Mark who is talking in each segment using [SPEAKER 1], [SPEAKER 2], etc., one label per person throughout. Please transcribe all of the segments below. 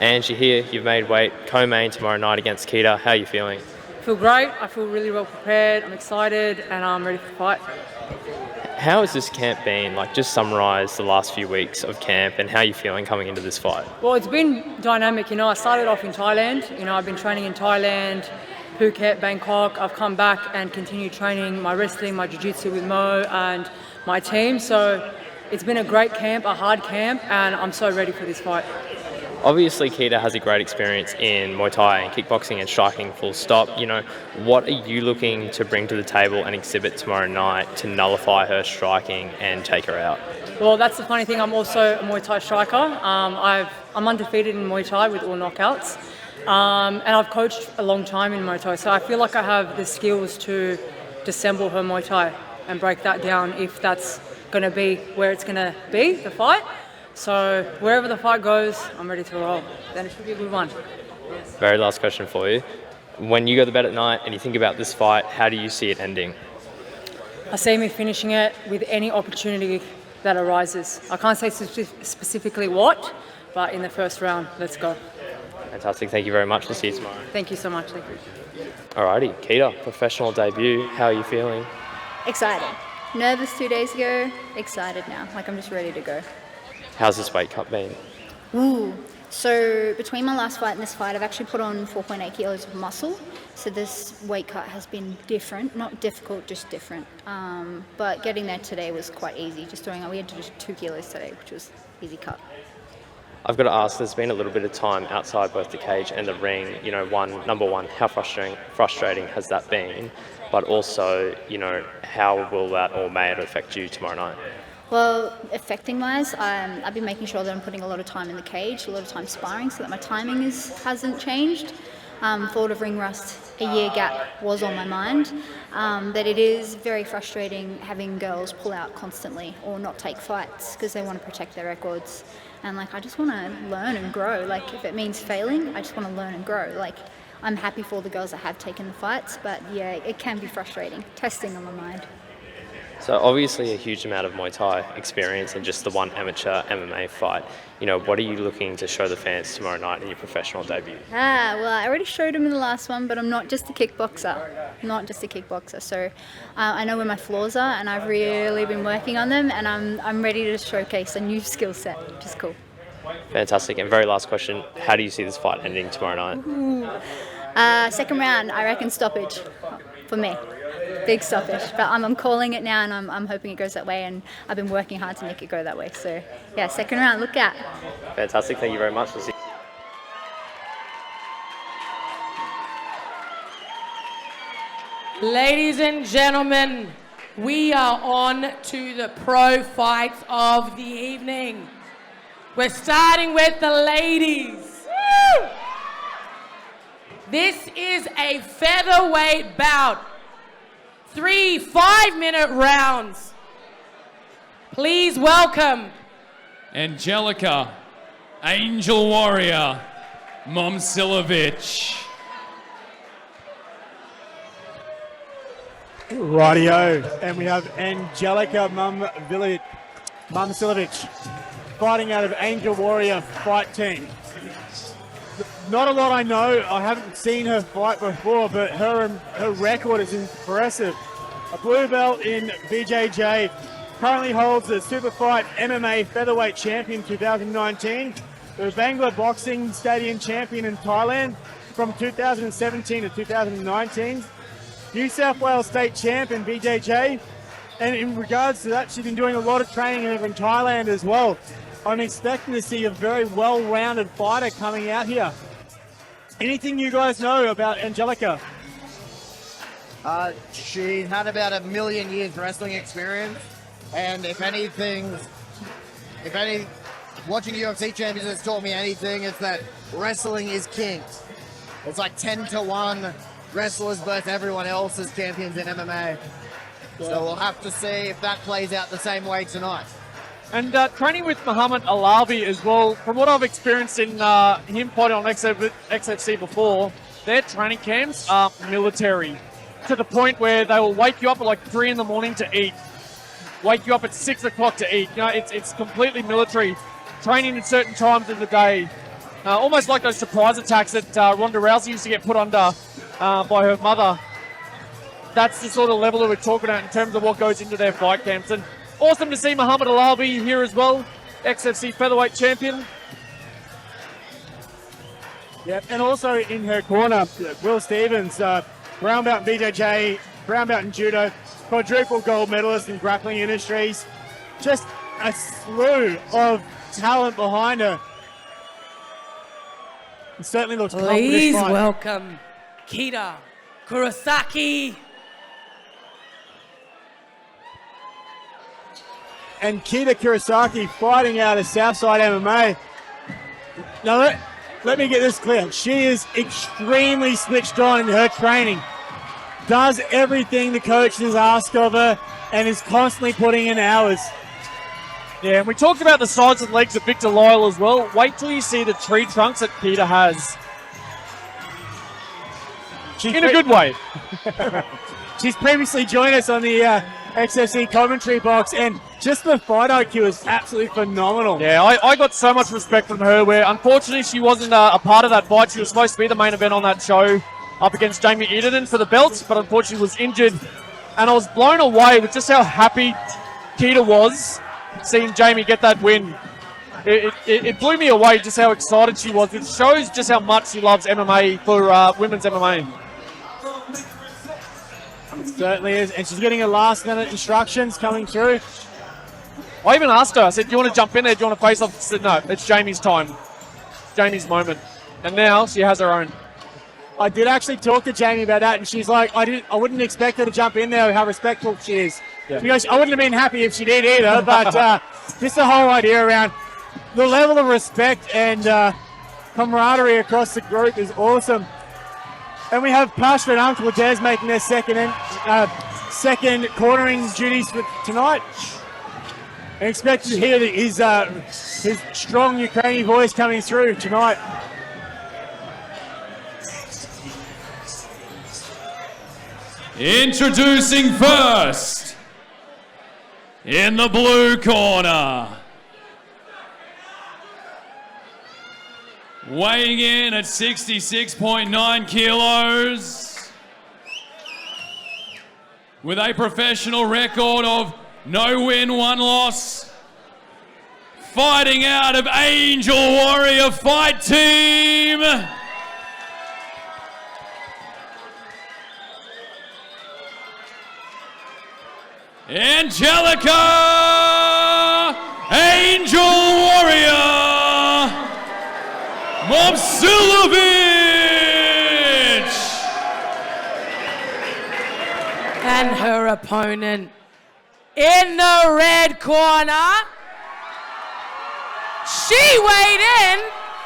[SPEAKER 1] Angie here, you've made weight, co-main tomorrow night against Kita. How are you feeling?
[SPEAKER 2] I feel great. I feel really well prepared. I'm excited and I'm ready for the fight.
[SPEAKER 1] How has this camp been? Like, just summarise the last few weeks of camp and how you're feeling coming into this fight.
[SPEAKER 2] Well, it's been dynamic. I started off in Thailand. I've been training in Thailand, Phuket, Bangkok. I've come back and continued training my wrestling, my jiu-jitsu with Mo and my team. So it's been a great camp, a hard camp, and I'm so ready for this fight.
[SPEAKER 1] Obviously, Kita has a great experience in Muay Thai and kickboxing and striking full stop. What are you looking to bring to the table and exhibit tomorrow night to nullify her striking and take her out?
[SPEAKER 2] Well, that's the funny thing. I'm also a Muay Thai striker. I'm undefeated in Muay Thai with all knockouts. And I've coached a long time in Muay Thai. So I feel like I have the skills to disassemble her Muay Thai and break that down if that's going to be where it's going to be, the fight. So wherever the fight goes, I'm ready to roll. Then it should be a good one.
[SPEAKER 1] Very last question for you. When you go to bed at night and you think about this fight, how do you see it ending?
[SPEAKER 2] I see me finishing it with any opportunity that arises. I can't say specifically what, but in the first round, let's go.
[SPEAKER 1] Fantastic. Thank you very much. We'll see you tomorrow.
[SPEAKER 2] Thank you so much. Thank you.
[SPEAKER 1] Alrighty, Kita, professional debut. How are you feeling?
[SPEAKER 3] Excited. Nervous 2 days ago, excited now. I'm just ready to go.
[SPEAKER 1] How's this weight cut been?
[SPEAKER 3] So between my last fight and this fight, I've actually put on 4.8 kilos of muscle. So this weight cut has been different, not difficult, just different. But getting there today was quite easy. We had to do 2 kilos today, which was easy cut.
[SPEAKER 1] I've got to ask, there's been a little bit of time outside both the cage and the ring. Number one, how frustrating has that been? But also, how will that or may it affect you tomorrow night?
[SPEAKER 3] Well, affecting-wise, I've been making sure that I'm putting a lot of time in the cage, a lot of time sparring, so that my timing hasn't changed. Thought of ring rust, a year gap was on my mind. That it is very frustrating having girls pull out constantly or not take fights because they want to protect their records. And I just want to learn and grow. If it means failing, I just want to learn and grow. I'm happy for all the girls that have taken the fights, but yeah, it can be frustrating. Testing on my mind.
[SPEAKER 1] So obviously a huge amount of Muay Thai experience and just the one amateur MMA fight. What are you looking to show the fans tomorrow night in your professional debut?
[SPEAKER 3] Well, I already showed them in the last one, but I'm not just a kickboxer. So I know where my flaws are, and I've really been working on them, and I'm ready to showcase a new skill set, which is cool.
[SPEAKER 1] Fantastic. And very last question, how do you see this fight ending tomorrow night?
[SPEAKER 3] Second round, I reckon stoppage for me. Big stoppage, but I'm calling it now, and I'm hoping it goes that way, and I've been working hard to make it go that way. So yeah, second round, look out.
[SPEAKER 1] Fantastic, thank you very much. We'll see you.
[SPEAKER 4] Ladies and gentlemen, we are on to the pro fights of the evening. We're starting with the ladies. Woo! This is a featherweight bout. 3 5-minute rounds. Please welcome
[SPEAKER 5] Angelka, Angel Warrior, Momcilovic.
[SPEAKER 6] Rightio, and we have Angelka Momcilovic fighting out of Angel Warrior fight team. Not a lot I know. I haven't seen her fight before, but her record is impressive. A blue belt in BJJ, currently holds the Super Fight MMA Featherweight Champion 2019, the Bangla Boxing Stadium Champion in Thailand from 2017 to 2019, New South Wales State Champ in BJJ, and in regards to that, she's been doing a lot of training over in Thailand as well. I'm expecting to see a very well-rounded fighter coming out here. Anything you guys know about Angelka?
[SPEAKER 7] She had about 1 million years wrestling experience, and if watching UFC champions has taught me anything, it's that wrestling is king. It's 10-1 wrestlers versus everyone else as champions in MMA. So we'll have to see if that plays out the same way tonight.
[SPEAKER 6] And training with Muhammad Alavi as well, from what I've experienced in him fighting on XFC before, their training camps are military, to the point where they will wake you up at 3 in the morning to eat, wake you up at 6 o'clock to eat. It's completely military, training at certain times of the day.
[SPEAKER 8] almost like those surprise attacks that Ronda Rousey used to get put under by her mother. That's the sort of level that we're talking about in terms of what goes into their fight camps. And awesome to see Muhammad Alawi here as well, XFC featherweight champion.
[SPEAKER 6] Yeah, and also in her corner, Will Stevens, brown belt in BJJ, brown belt in judo, quadruple gold medalist in grappling industries. Just a slew of talent behind her. It certainly looks confident.
[SPEAKER 4] Please welcome Kita Kurosaki.
[SPEAKER 6] And Kita Kurosaki fighting out of Southside MMA. Now let me get this clear. She is extremely switched on in her training. Does everything the coaches ask of her and is constantly putting in hours.
[SPEAKER 8] Yeah, and we talked about the size and legs of Victor Lyle as well. Wait till you see the tree trunks that Kita has. In a good way.
[SPEAKER 6] She's previously joined us on the XFC commentary box, and just the fight IQ is absolutely phenomenal.
[SPEAKER 8] Yeah, I got so much respect from her, where unfortunately she wasn't a part of that fight. She was supposed to be the main event on that show up against Jamie Eden for the belt, but unfortunately was injured. And I was blown away with just how happy Kita was seeing Jamie get that win. It blew me away just how excited she was. It shows just how much she loves MMA for women's MMA.
[SPEAKER 6] It certainly is, and she's getting her last minute instructions coming through.
[SPEAKER 8] I even asked her, I said, do you want to jump in there? Do you want to face off? She said, no, it's Jamie's time. Jamie's moment. And now she has her own.
[SPEAKER 6] I did actually talk to Jamie about that, and she's like, I wouldn't expect her to jump in there, how respectful she is.
[SPEAKER 8] Yeah.
[SPEAKER 6] Because I wouldn't have been happy if she did either, but just the whole idea around the level of respect and camaraderie across the group is awesome. And we have Pasha and Uncle Des making their second cornering duties for tonight. And expect to hear his strong Ukrainian voice coming through tonight.
[SPEAKER 5] Introducing first, in the blue corner, weighing in at 66.9 kilos, with a professional record of no win, one loss, fighting out of Angel Warrior Fight Team, Angelka, Angel Warrior, Momcilovic.
[SPEAKER 4] And her opponent in the red corner, she weighed in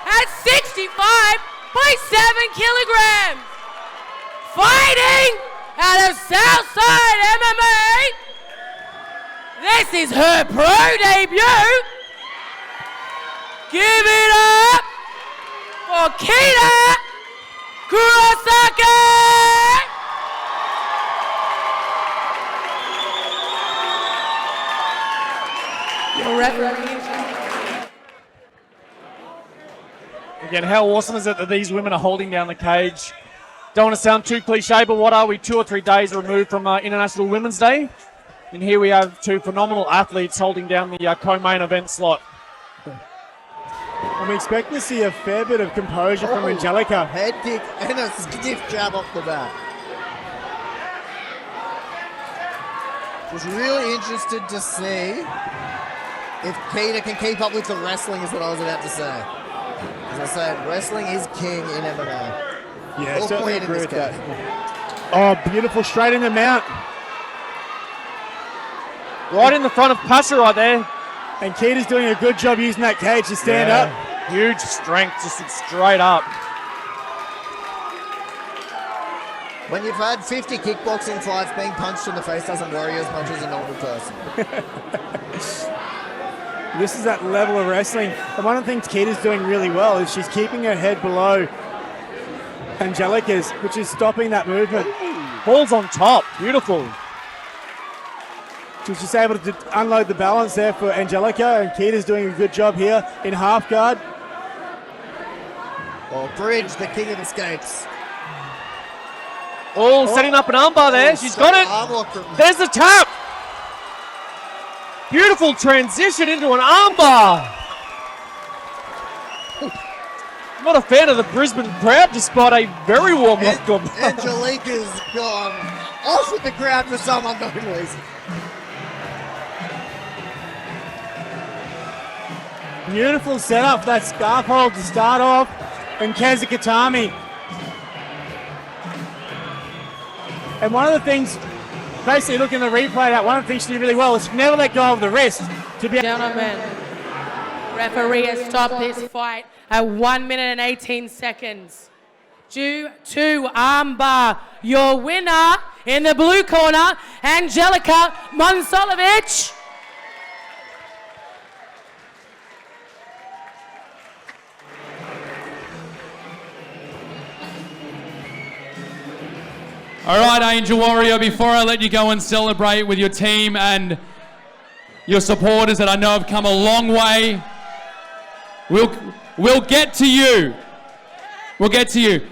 [SPEAKER 4] at 65.7 kilograms. Fighting out of Southside MMA, this is her pro debut. Give it up for Kita Kurosaki! Your referee.
[SPEAKER 8] Again, how awesome is it that these women are holding down the cage? Don't want to sound too cliche, but what are we, 2 or 3 days removed from International Women's Day? And here we have 2 phenomenal athletes holding down the co-main event slot.
[SPEAKER 6] And we expect to see a fair bit of composure from Angelka.
[SPEAKER 7] Head kick and a stiff jab off the bat. Was really interested to see if Kita can keep up with the wrestling, is what I was about to say. As I said, wrestling is king in MMA.
[SPEAKER 6] Yeah,
[SPEAKER 7] All
[SPEAKER 6] certainly
[SPEAKER 7] queen in
[SPEAKER 6] agree
[SPEAKER 7] this
[SPEAKER 6] with that.
[SPEAKER 7] case.
[SPEAKER 6] Oh, beautiful, straight in the mount.
[SPEAKER 8] Right in the front of Pasha right there.
[SPEAKER 6] And Kita's doing a good job using that cage to stand up.
[SPEAKER 8] Huge strength, just straight up.
[SPEAKER 7] When you've had 50 kickboxing fights, being punched in the face doesn't worry you as much as a normal person.
[SPEAKER 6] This is that level of wrestling. And one of the things Kita's doing really well is she's keeping her head below Angelka's, which is stopping that movement.
[SPEAKER 8] Balls on top, beautiful.
[SPEAKER 6] She's just able to unload the balance there for Angelka, and Kita's doing a good job here in half guard.
[SPEAKER 7] Well, Bridge, the king of escapes.
[SPEAKER 8] Oh, setting up an armbar there. She's got it. There's the tap. Beautiful transition into an armbar. Not a fan of the Brisbane crowd, despite a very warm welcome.
[SPEAKER 7] Angelka's gone off with the crowd for some unknown reason.
[SPEAKER 6] Beautiful setup for that scarf hold to start off from Kazakatami. And one of the things, basically looking at the replay, that one of the things she did really well is never let go of the wrist to be.
[SPEAKER 4] Gentlemen, referee has stopped this fight at 1 minute and 18 seconds. Due to armbar, your winner in the blue corner, Angelka Momcilovic.
[SPEAKER 5] All right, Angel Warrior, before I let you go and celebrate with your team and your supporters that I know have come a long way, we'll get to you. We'll get to you.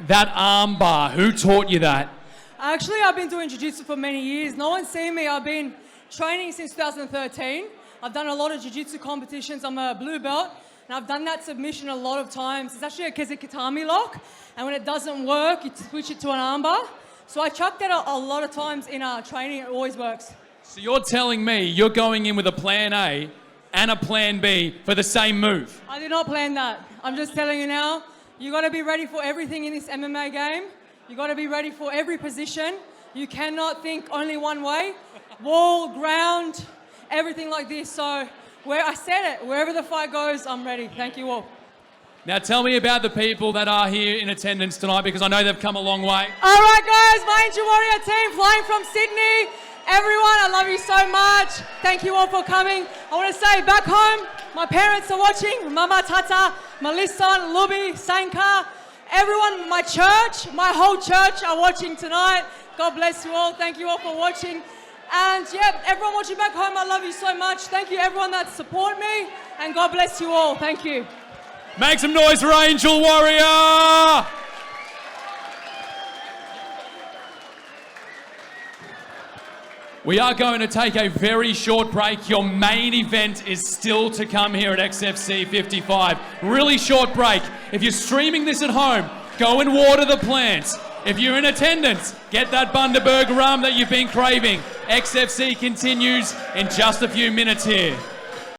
[SPEAKER 5] That arm bar, who taught you that?
[SPEAKER 2] Actually, I've been doing jiu-jitsu for many years. No one's seen me. I've been training since 2013. I've done a lot of jiu-jitsu competitions. I'm a blue belt, and I've done that submission a lot of times. It's actually a Kazakatami lock, and when it doesn't work, you switch it to an armbar. So I chucked that a lot of times in our training. It always works.
[SPEAKER 5] So you're telling me you're going in with a plan A and a plan B for the same move?
[SPEAKER 2] I did not plan that. I'm just telling you now, you got to be ready for everything in this MMA game. You got to be ready for every position. You cannot think only one way. Wall, ground, everything like this. So where I said it, wherever the fight goes, I'm ready. Thank you all.
[SPEAKER 5] Now tell me about the people that are here in attendance tonight, because I know they've come a long way.
[SPEAKER 2] All right, guys, my Angel Warrior team flying from Sydney. Everyone, I love you so much. Thank you all for coming. I want to say back home, my parents are watching. Mama, Tata, Melissa, Luby, Sanka, everyone, my church, my whole church are watching tonight. God bless you all. Thank you all for watching. And yeah, everyone watching back home, I love you so much. Thank you everyone that support me, and God bless you all. Thank you.
[SPEAKER 5] Make some noise for Angel Warrior! We are going to take a very short break. Your main event is still to come here at XFC 55. Really short break. If you're streaming this at home, go and water the plants. If you're in attendance, get that Bundaberg rum that you've been craving. XFC continues in just a few minutes here.